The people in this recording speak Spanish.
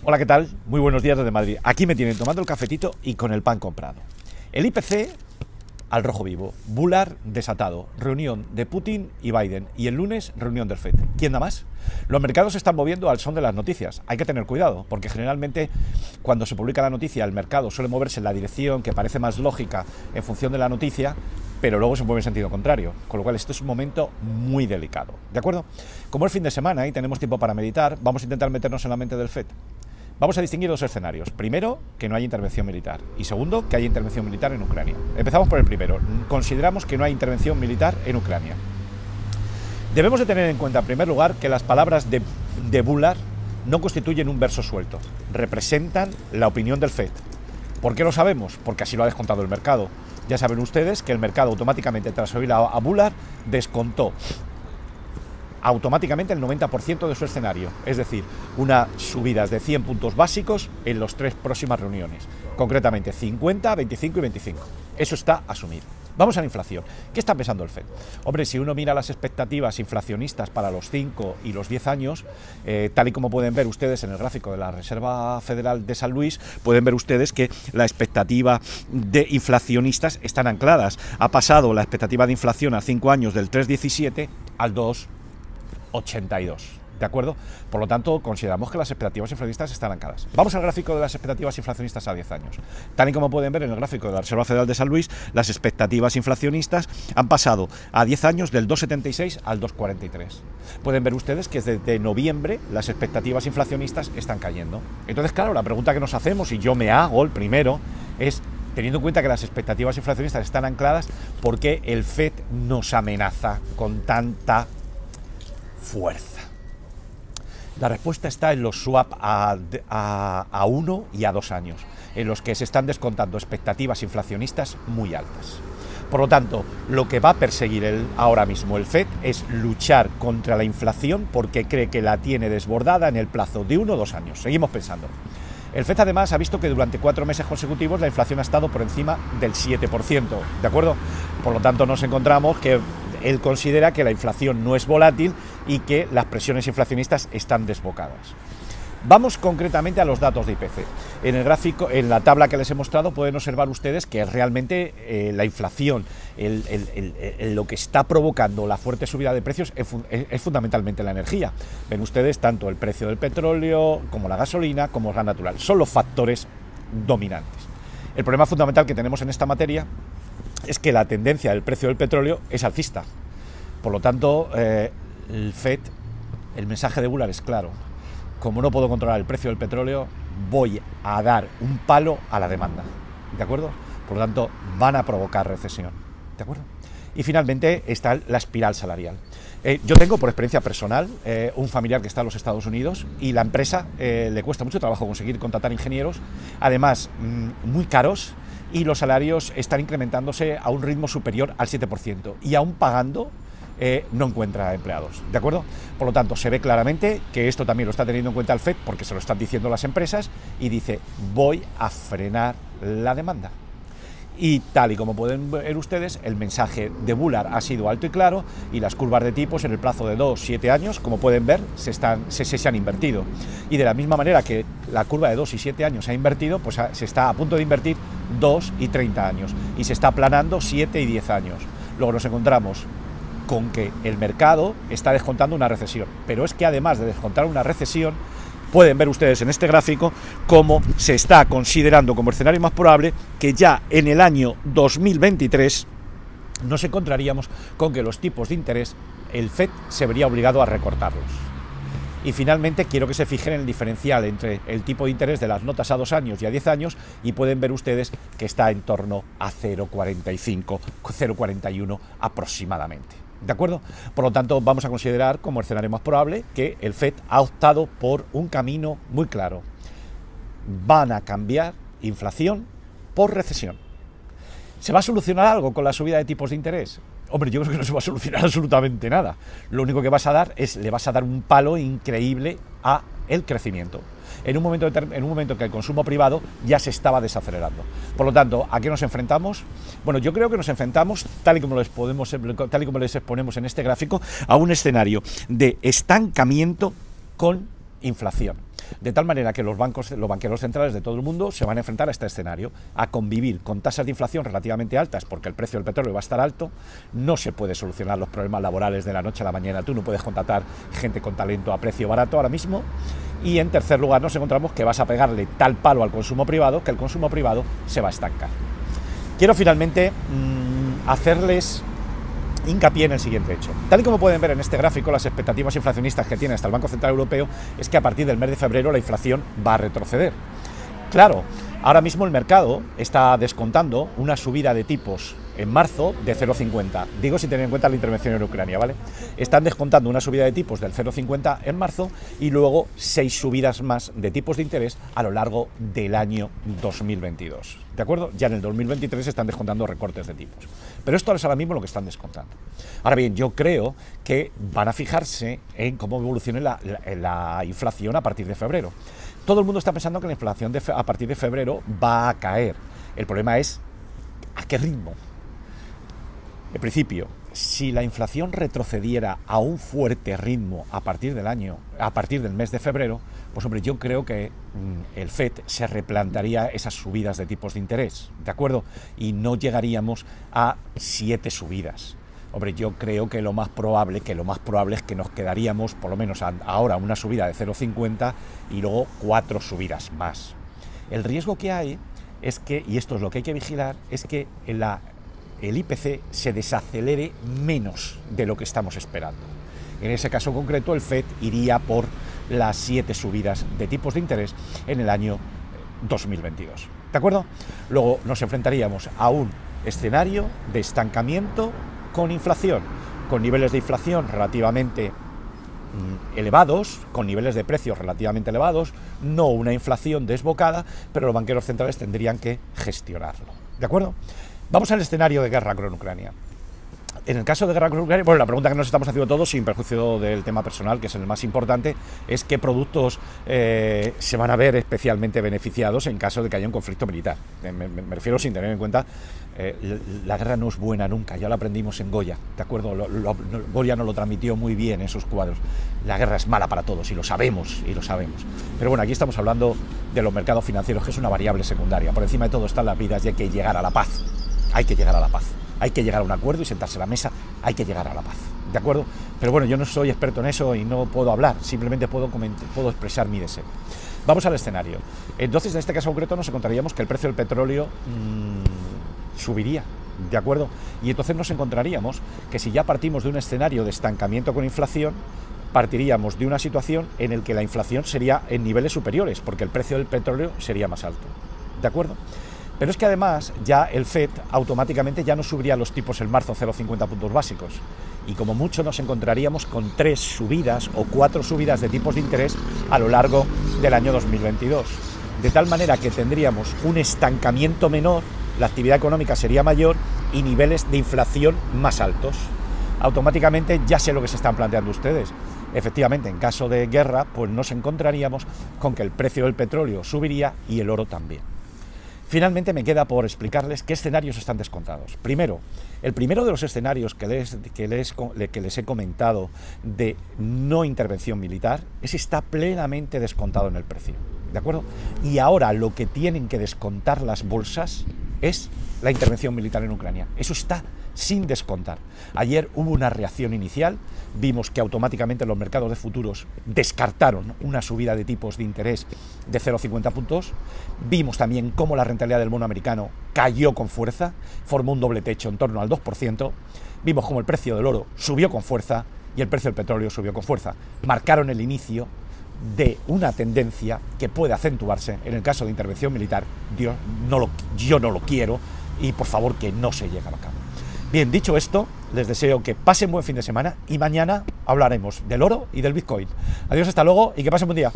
Hola, ¿qué tal? Muy buenos días desde Madrid. Aquí me tienen tomando el cafetito y con el pan comprado. El IPC al rojo vivo, Bullard desatado, reunión de Putin y Biden y el lunes reunión del FED. ¿Quién da más? Los mercados se están moviendo al son de las noticias. Hay que tener cuidado, porque generalmente cuando se publica la noticia el mercado suele moverse en la dirección que parece más lógica en función de la noticia, pero luego se mueve en sentido contrario, con lo cual este es un momento muy delicado, ¿de acuerdo? Como es fin de semana y tenemos tiempo para meditar, vamos a intentar meternos en la mente del FED. Vamos a distinguir dos escenarios. Primero, que no haya intervención militar. Y segundo, que haya intervención militar en Ucrania. Empezamos por el primero. Consideramos que no hay intervención militar en Ucrania. Debemos de tener en cuenta, en primer lugar, que las palabras de Bullard no constituyen un verso suelto. Representan la opinión del FED. ¿Por qué lo sabemos? Porque así lo ha descontado el mercado. Ya saben ustedes que el mercado automáticamente, tras oír a Bullard, descontó automáticamente el 90% de su escenario, es decir, unas subidas de 100 puntos básicos en las tres próximas reuniones, concretamente 50, 25 y 25. Eso está asumido. Vamos a la inflación. ¿Qué está pensando el FED? Hombre, si uno mira las expectativas inflacionistas para los 5 y los 10 años, tal y como pueden ver ustedes en el gráfico de la Reserva Federal de San Luis, pueden ver ustedes que la expectativa de inflacionistas están ancladas. Ha pasado la expectativa de inflación a 5 años del 3,17 al 2,82, ¿de acuerdo? Por lo tanto, consideramos que las expectativas inflacionistas están ancladas. Vamos al gráfico de las expectativas inflacionistas a 10 años. Tal y como pueden ver en el gráfico de la Reserva Federal de San Luis, las expectativas inflacionistas han pasado a 10 años del 2,76 al 2,43. Pueden ver ustedes que desde noviembre las expectativas inflacionistas están cayendo. Entonces, claro, la pregunta que nos hacemos, y yo me hago el primero, es: teniendo en cuenta que las expectativas inflacionistas están ancladas, ¿por qué el FED nos amenaza con tanta fuerza? La respuesta está en los swap a 1 y a 2 años, en los que se están descontando expectativas inflacionistas muy altas. Por lo tanto, lo que va a perseguir ahora mismo el FED es luchar contra la inflación, porque cree que la tiene desbordada en el plazo de 1 o 2 años. Seguimos pensando. El FED además ha visto que durante 4 meses consecutivos la inflación ha estado por encima del 7%, ¿de acuerdo? Por lo tanto, nos encontramos que él considera que la inflación no es volátil y que las presiones inflacionistas están desbocadas. Vamos concretamente a los datos de IPC. En el gráfico, en la tabla que les he mostrado, pueden observar ustedes que realmente la inflación, lo que está provocando la fuerte subida de precios es fundamentalmente la energía. Ven ustedes tanto el precio del petróleo como la gasolina como el gas natural. Son los factores dominantes. El problema fundamental que tenemos en esta materia es que la tendencia del precio del petróleo es alcista. Por lo tanto, el FED, el mensaje de Bullard es claro: como no puedo controlar el precio del petróleo, voy a dar un palo a la demanda, ¿de acuerdo? Por lo tanto, van a provocar recesión, ¿de acuerdo? Y finalmente está la espiral salarial. Yo tengo, por experiencia personal, un familiar que está en los Estados Unidos y la empresa le cuesta mucho trabajo conseguir contratar ingenieros, además muy caros, y los salarios están incrementándose a un ritmo superior al 7%, y aún pagando no encuentra empleados, ¿de acuerdo? Por lo tanto, se ve claramente que esto también lo está teniendo en cuenta el FED, porque se lo están diciendo las empresas, y dice: voy a frenar la demanda. Y tal y como pueden ver ustedes, el mensaje de Bullard ha sido alto y claro, y las curvas de tipos en el plazo de 2-7 años, como pueden ver, se han invertido. Y de la misma manera que la curva de 2 y 7 años se ha invertido, pues se está a punto de invertir 2 y 30 años, y se está aplanando 7 y 10 años. Luego nos encontramos con que el mercado está descontando una recesión, pero es que además de descontar una recesión, pueden ver ustedes en este gráfico cómo se está considerando como escenario más probable que ya en el año 2023 nos encontraríamos con que los tipos de interés, el FED se vería obligado a recortarlos. Y finalmente quiero que se fijen en el diferencial entre el tipo de interés de las notas a 2 años y a 10 años, y pueden ver ustedes que está en torno a 0,45, 0,41 aproximadamente. ¿De acuerdo? Por lo tanto, vamos a considerar como escenario más probable que el FED ha optado por un camino muy claro. Van a cambiar inflación por recesión. ¿Se va a solucionar algo con la subida de tipos de interés? Hombre, yo creo que no se va a solucionar absolutamente nada. Lo único que vas a dar es, le vas a dar un palo increíble a el crecimiento, en un momento en que el consumo privado ya se estaba desacelerando. Por lo tanto, ¿a qué nos enfrentamos? Bueno, yo creo que nos enfrentamos, tal y como les exponemos en este gráfico, a un escenario de estancamiento con inflación. De tal manera que los banqueros centrales de todo el mundo se van a enfrentar a este escenario, a convivir con tasas de inflación relativamente altas, porque el precio del petróleo va a estar alto. No se puede solucionar los problemas laborales de la noche a la mañana. Tú no puedes contratar gente con talento a precio barato ahora mismo. Y en tercer lugar nos encontramos que vas a pegarle tal palo al consumo privado que el consumo privado se va a estancar. Quiero finalmente hacerles hincapié en el siguiente hecho. Tal y como pueden ver en este gráfico, las expectativas inflacionistas que tiene hasta el Banco Central Europeo es que a partir del mes de febrero la inflación va a retroceder. Claro, ahora mismo el mercado está descontando una subida de tipos en marzo de 0,50. Digo sin tener en cuenta la intervención en Ucrania, ¿vale? Están descontando una subida de tipos del 0,50 en marzo y luego 6 subidas más de tipos de interés a lo largo del año 2022. ¿De acuerdo? Ya en el 2023 están descontando recortes de tipos. Pero esto es ahora mismo lo que están descontando. Ahora bien, yo creo que van a fijarse en cómo evolucione la inflación a partir de febrero. Todo el mundo está pensando que la inflación a partir de febrero va a caer. El problema es ¿a qué ritmo? En principio, si la inflación retrocediera a un fuerte ritmo a partir del mes de febrero, pues hombre, yo creo que el FED se replantearía esas subidas de tipos de interés, ¿de acuerdo? Y no llegaríamos a 7 subidas. Hombre, yo creo que lo más probable es que nos quedaríamos, por lo menos ahora, una subida de 0,50 y luego 4 subidas más. El riesgo que hay es que, y esto es lo que hay que vigilar, es que el IPC se desacelere menos de lo que estamos esperando. En ese caso concreto, el FED iría por las 7 subidas de tipos de interés en el año 2022. ¿De acuerdo? Luego nos enfrentaríamos a un escenario de estancamiento con inflación, con niveles de inflación relativamente elevados, con niveles de precios relativamente elevados, no una inflación desbocada, pero los banqueros centrales tendrían que gestionarlo. ¿De acuerdo? Vamos al escenario de guerra con Ucrania. En el caso de guerra con Ucrania, bueno, la pregunta que nos estamos haciendo todos, sin perjuicio del tema personal, que es el más importante, es qué productos se van a ver especialmente beneficiados en caso de que haya un conflicto militar. Me refiero sin tener en cuenta, la guerra no es buena nunca, ya lo aprendimos en Goya, ¿de acuerdo? Goya nos lo transmitió muy bien en sus cuadros. La guerra es mala para todos y lo sabemos, Pero bueno, aquí estamos hablando de los mercados financieros, que es una variable secundaria. Por encima de todo están las vidas y hay que llegar a la paz. Hay que llegar a la paz. Hay que llegar a un acuerdo y sentarse a la mesa, hay que llegar a la paz, ¿de acuerdo? Pero bueno, yo no soy experto en eso y no puedo hablar, simplemente puedo expresar mi deseo. Vamos al escenario. Entonces, en este caso concreto nos encontraríamos que el precio del petróleo subiría, ¿de acuerdo? Y entonces nos encontraríamos que si ya partimos de un escenario de estancamiento con inflación, partiríamos de una situación en la que la inflación sería en niveles superiores, porque el precio del petróleo sería más alto, ¿de acuerdo? Pero es que además ya el FED automáticamente ya no subiría los tipos en marzo 0,50 puntos básicos y como mucho nos encontraríamos con 3 subidas o 4 subidas de tipos de interés a lo largo del año 2022. De tal manera que tendríamos un estancamiento menor, la actividad económica sería mayor y niveles de inflación más altos. Automáticamente ya sé lo que se están planteando ustedes. Efectivamente, en caso de guerra, pues nos encontraríamos con que el precio del petróleo subiría y el oro también. Finalmente me queda por explicarles qué escenarios están descontados. Primero, el primero de los escenarios que les he comentado de no intervención militar, ese está plenamente descontado en el precio, ¿de acuerdo? Y ahora lo que tienen que descontar las bolsas es la intervención militar en Ucrania. Eso está sin descontar. Ayer hubo una reacción inicial, vimos que automáticamente los mercados de futuros descartaron una subida de tipos de interés de 0,50 puntos, vimos también cómo la rentabilidad del bono americano cayó con fuerza, formó un doble techo en torno al 2%, vimos cómo el precio del oro subió con fuerza y el precio del petróleo subió con fuerza. Marcaron el inicio de una tendencia que puede acentuarse en el caso de intervención militar. Yo no lo quiero y por favor que no se llegue a cabo. Bien, dicho esto, les deseo que pasen buen fin de semana y mañana hablaremos del oro y del Bitcoin. Adiós, hasta luego y que pasen buen día.